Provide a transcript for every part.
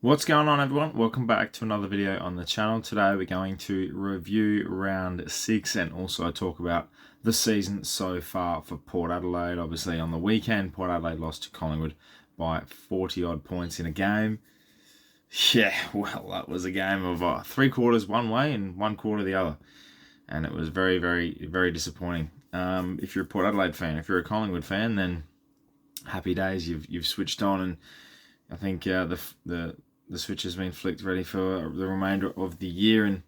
What's going on, everyone? Welcome back to another video on the channel. Today we're going to review round 6 and also talk about the season so far for Port Adelaide. Obviously on the weekend, Port Adelaide lost to Collingwood by 40 odd points in a game. Yeah, well, that was a game of 3 quarters one way and 1 quarter the other. And it was very, very, very disappointing. If you're a Port Adelaide fan, if you're a Collingwood fan, then happy days, you've switched on, and I think the switch has been flicked ready for the remainder of the year. And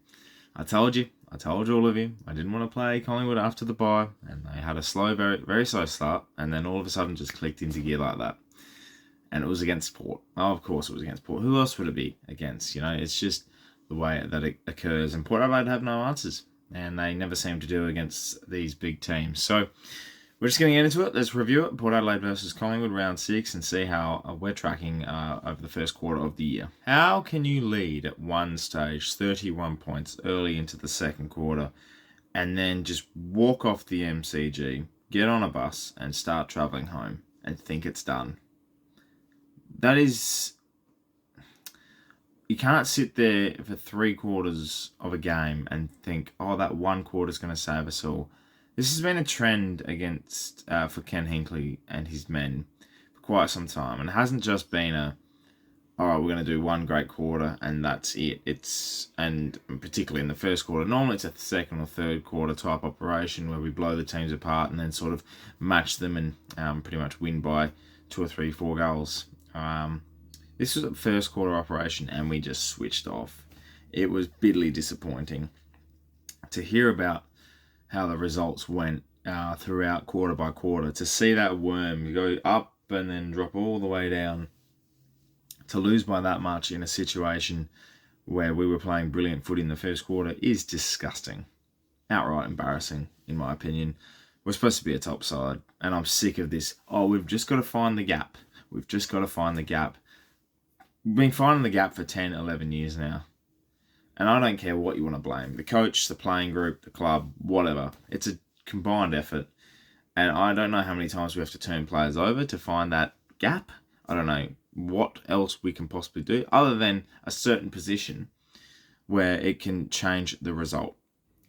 I told all of you, I didn't want to play Collingwood after the bye, and they had a slow, very, very slow start, and then all of a sudden just clicked into gear like that. And it was against Port. Oh, of course it was against Port. Who else would it be against? You know, it's just the way that it occurs. And Port Adelaide have no answers, and they never seem to do against these big teams. So we're just going to get into it. Let's review it. Port Adelaide versus Collingwood, round 6, and see how we're tracking over the first quarter of the year. How can you lead at one stage 31 points early into the second quarter and then just walk off the MCG, get on a bus and start travelling home and think it's done? That is... You can't sit there for 3 quarters of a game and think, oh, that 1 quarter is going to save us all. This has been a trend against for Ken Hinkley and his men for quite some time, and it hasn't just been all right, we're going to do 1 great quarter and that's it. And particularly in the first quarter, normally it's a second or third quarter type operation where we blow the teams apart and then sort of match them and pretty much win by 2 or 3, 4 goals. This was a first quarter operation and we just switched off. It was bitterly disappointing to hear about how the results went throughout quarter by quarter. To see that worm go up and then drop all the way down, to lose by that much in a situation where we were playing brilliant footy in the first quarter is disgusting. Outright embarrassing, in my opinion. We're supposed to be a top side, and I'm sick of this. Oh, we've just got to find the gap. We've just got to find the gap. We've been finding the gap for 10, 11 years now. And I don't care what you want to blame. The coach, the playing group, the club, whatever. It's a combined effort. And I don't know how many times we have to turn players over to find that gap. I don't know what else we can possibly do other than a certain position where it can change the result.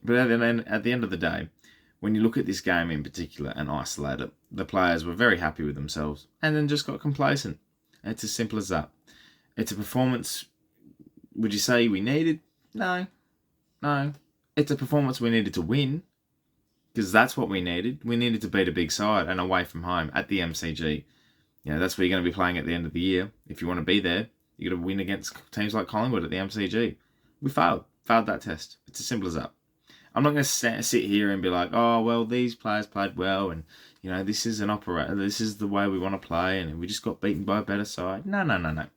But at the end of the day, when you look at this game in particular and isolate it, the players were very happy with themselves and then just got complacent. It's as simple as that. It's a performance, would you say we needed? No. It's a performance we needed to win, because that's what we needed. We needed to beat a big side and away from home at the MCG. You know, that's where you're going to be playing at the end of the year. If you want to be there, you got to win against teams like Collingwood at the MCG. We failed that test. It's as simple as that. I'm not going to sit here and be like, oh, well, these players played well, and you know, this is this is the way we want to play, and we just got beaten by a better side. No.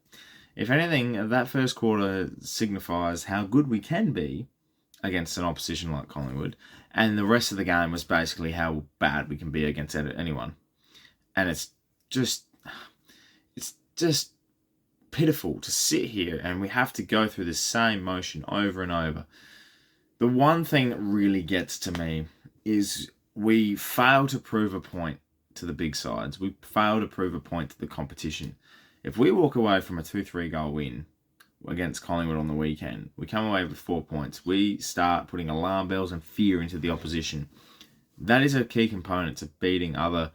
If anything, that first quarter signifies how good we can be against an opposition like Collingwood, and the rest of the game was basically how bad we can be against anyone. And it's just pitiful to sit here and we have to go through the same motion over and over. The one thing that really gets to me is we fail to prove a point to the big sides. We fail to prove a point to the competition. If we walk away from a 2-3 goal win against Collingwood on the weekend, we come away with 4 points. We start putting alarm bells and fear into the opposition. That is a key component to beating other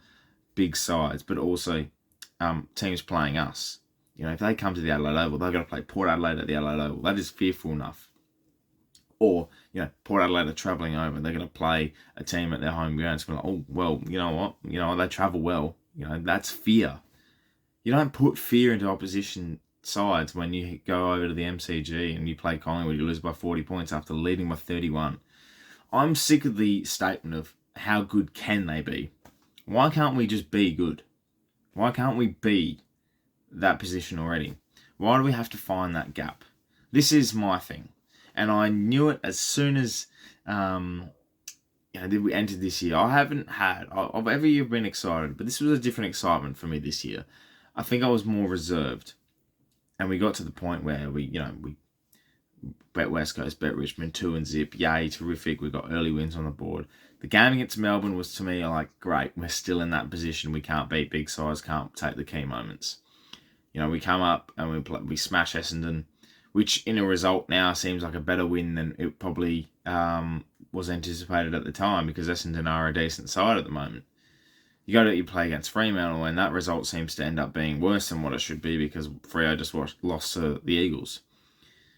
big sides, but also teams playing us. You know, if they come to the Adelaide Oval, they've got to play Port Adelaide at the Adelaide Oval. That is fearful enough. Or, you know, Port Adelaide are travelling over. They're going to play a team at their home ground. It's going to be like, oh, well, you know what? They travel well. You know, that's fear. You don't put fear into opposition sides when you go over to the MCG and you play Collingwood, you lose by 40 points after leading by 31. I'm sick of the statement of how good can they be. Why can't we just be good? Why can't we be that position already? Why do we have to find that gap? This is my thing. And I knew it as soon as we entered this year. I've every year been excited, but this was a different excitement for me this year. I think I was more reserved, and we got to the point where we bet West Coast, bet Richmond, 2-0, yay, terrific. We got early wins on the board. The game against Melbourne was, to me, like, great. We're still in that position. We can't beat big sides, can't take the key moments. We come up and we smash Essendon, which in a result now seems like a better win than it probably was anticipated at the time, because Essendon are a decent side at the moment. You play against Fremantle, and that result seems to end up being worse than what it should be, because Freo just lost to the Eagles.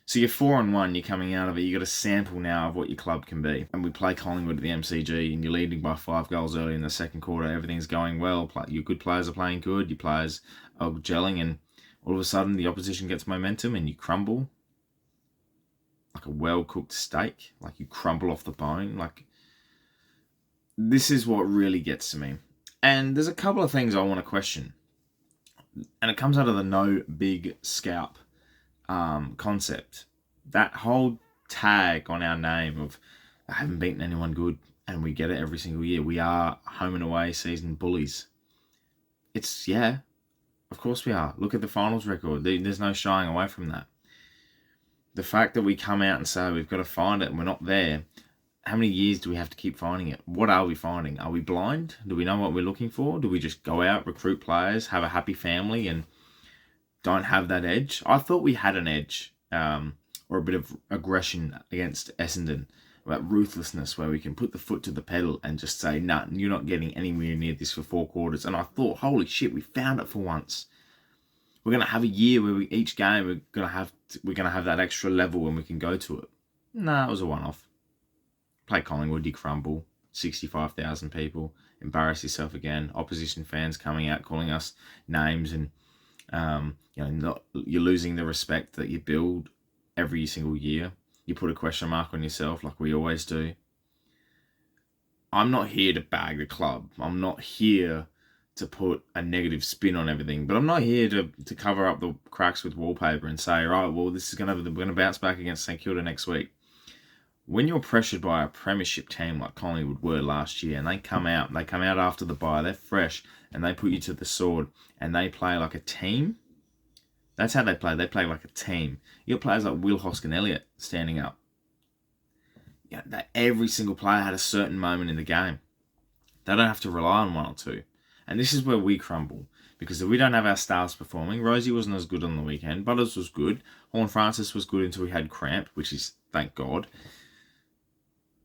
So you're 4-1, you're coming out of it, you've got a sample now of what your club can be. And we play Collingwood at the MCG, and you're leading by 5 goals early in the second quarter, everything's going well, your good players are playing good, your players are gelling, and all of a sudden the opposition gets momentum and you crumble like a well-cooked steak, like you crumble off the bone. Like, this is what really gets to me. And there's a couple of things I want to question. And it comes out of the no big scalp concept. That whole tag on our name of I haven't beaten anyone good, and we get it every single year. We are home and away season bullies. Of course we are. Look at the finals record. There's no shying away from that. The fact that we come out and say we've got to find it and we're not there, how many years do we have to keep finding it? What are we finding? Are we blind? Do we know what we're looking for? Do we just go out, recruit players, have a happy family, and don't have that edge? I thought we had an edge, or a bit of aggression against Essendon, about ruthlessness, where we can put the foot to the pedal and just say, nah, you're not getting anywhere near this for 4 quarters. And I thought, holy shit, we found it for once. We're going to have a year where each game we're going to have that extra level and we can go to it. Nah, it was a one-off. Play Collingwood, you crumble. 65,000 people. Embarrass yourself again. Opposition fans coming out calling us names, and you're losing the respect that you build every single year. You put a question mark on yourself like we always do. I'm not here to bag the club. I'm not here to put a negative spin on everything, but I'm not here to cover up the cracks with wallpaper and say, right, well, we're gonna bounce back against St Kilda next week. When you're pressured by a premiership team like Collingwood were last year, and they come out after the bye, they're fresh, and they put you to the sword, and they play like a team. That's how they play. They play like a team. You got players like Will Hoskin-Elliott standing up. Every single player had a certain moment in the game. They don't have to rely on one or two. And this is where we crumble. Because if we don't have our stars performing, Rosie wasn't as good on the weekend. Butters was good. Horne-Francis was good until he had cramp, which is, thank God.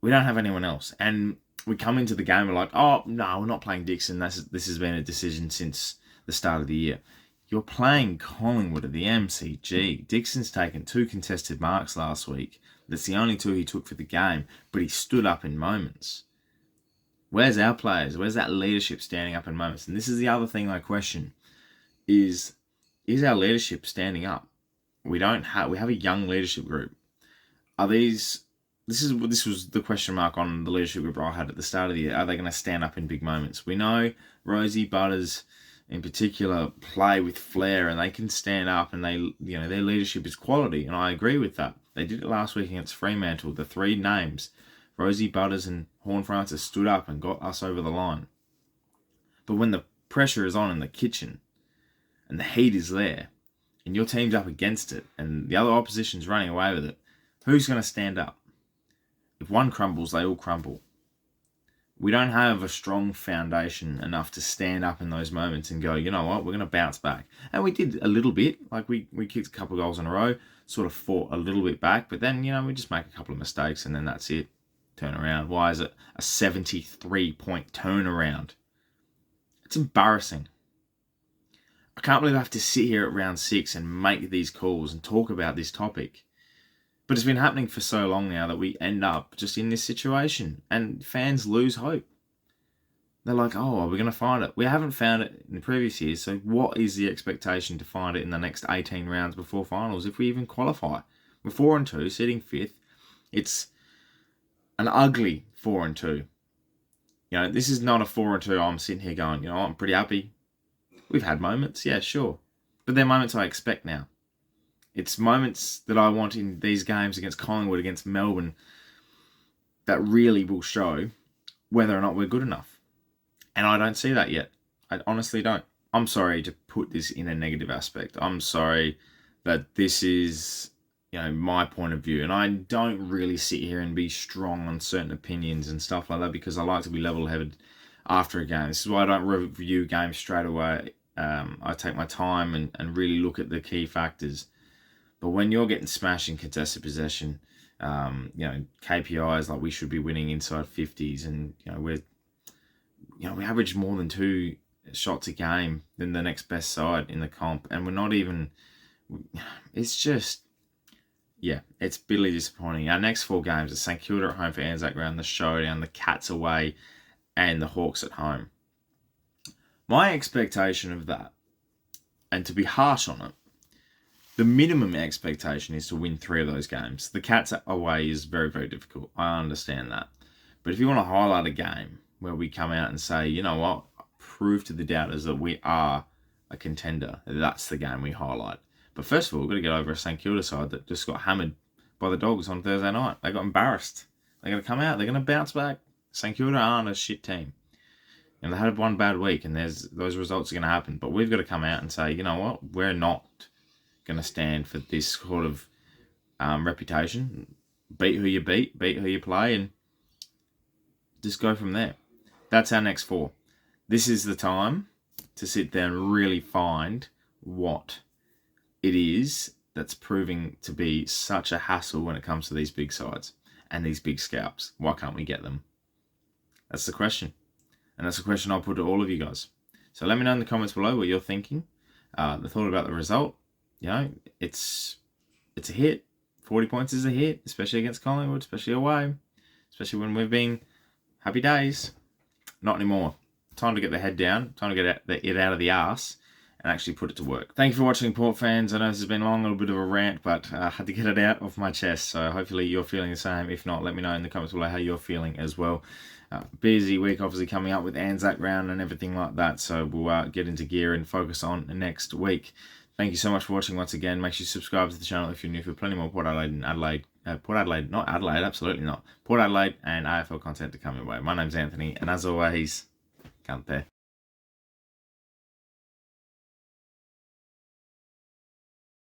We don't have anyone else. And we come into the game, we're like, oh, no, we're not playing Dixon. This has been a decision since the start of the year. You're playing Collingwood at the MCG. Dixon's taken 2 contested marks last week. That's the only 2 he took for the game, but he stood up in moments. Where's our players? Where's that leadership standing up in moments? And this is the other thing I question, is our leadership standing up? We have a young leadership group. This was the question mark on the leadership group I had at the start of the year. Are they going to stand up in big moments? We know Rosie, Butters in particular play with flair, and they can stand up, and their leadership is quality, and I agree with that. They did it last week against Fremantle. The 3 names, Rosie, Butters and Horne-Francis, stood up and got us over the line. But when the pressure is on in the kitchen and the heat is there and your team's up against it and the other opposition's running away with it, who's going to stand up? If one crumbles, they all crumble. We don't have a strong foundation enough to stand up in those moments and go, you know what, we're going to bounce back. And we did a little bit. Like, we kicked a couple of goals in a row, sort of fought a little bit back, but then, we just make a couple of mistakes and then that's it. Turn around. Why is it a 73-point turnaround? It's embarrassing. I can't believe I have to sit here at round 6 and make these calls and talk about this topic. But it's been happening for so long now that we end up just in this situation, and fans lose hope. They're like, oh, we're going to find it. We haven't found it in the previous years, so what is the expectation to find it in the next 18 rounds before finals if we even qualify? We're 4-2, sitting 5th. It's an ugly 4-2. This is not a 4-2. I'm sitting here going, I'm pretty happy. We've had moments, yeah, sure. But they're moments I expect now. It's moments that I want in these games against Collingwood, against Melbourne, that really will show whether or not we're good enough. And I don't see that yet. I honestly don't. I'm sorry to put this in a negative aspect. I'm sorry that this is, my point of view. And I don't really sit here and be strong on certain opinions and stuff like that, because I like to be level-headed after a game. This is why I don't review games straight away I take my time and really look at the key factors. But when you're getting smashed in contested possession, KPIs like we should be winning inside 50s, and we average more than 2 shots a game than the next best side in the comp, and we're not even. It's just, it's bitterly disappointing. Our next 4 games are St Kilda at home for Anzac Round, the Showdown, the Cats away, and the Hawks at home. My expectation of that, and to be harsh on it, the minimum expectation is to win 3 of those games. The Cats away is very, very difficult. I understand that. But if you want to highlight a game where we come out and say, you know what, prove to the doubters that we are a contender, that's the game we highlight. But first of all, we've got to get over a St Kilda side that just got hammered by the Dogs on Thursday night. They got embarrassed. They're going to come out. They're going to bounce back. St Kilda aren't a shit team. And they had one bad week, and those results are going to happen. But we've got to come out and say, you know what, we're not going to stand for this sort of reputation. Beat who you beat who you play, and just go from there. That's our next 4. This is the time to sit there and really find what it is that's proving to be such a hassle when it comes to these big sides and these big scalps. Why can't we get them? That's the question. And that's a question I'll put to all of you guys. So let me know in the comments below what you're thinking. The thought about the result. It's a hit. 40 points is a hit, especially against Collingwood, especially away, especially when we've been happy days. Not anymore. Time to get the head down. Time to get it out of the arse and actually put it to work. Thank you for watching, Port fans. I know this has been long, a little bit of a rant, but I had to get it out of my chest. So hopefully you're feeling the same. If not, let me know in the comments below how you're feeling as well. Busy week obviously coming up with Anzac Round and everything like that. So we'll get into gear and focus on next week. Thank you so much for watching once again. Make sure you subscribe to the channel if you're new for plenty more Port Adelaide and not Adelaide, absolutely not. Port Adelaide and AFL content to come your way. My name's Anthony, and as always, ThePear.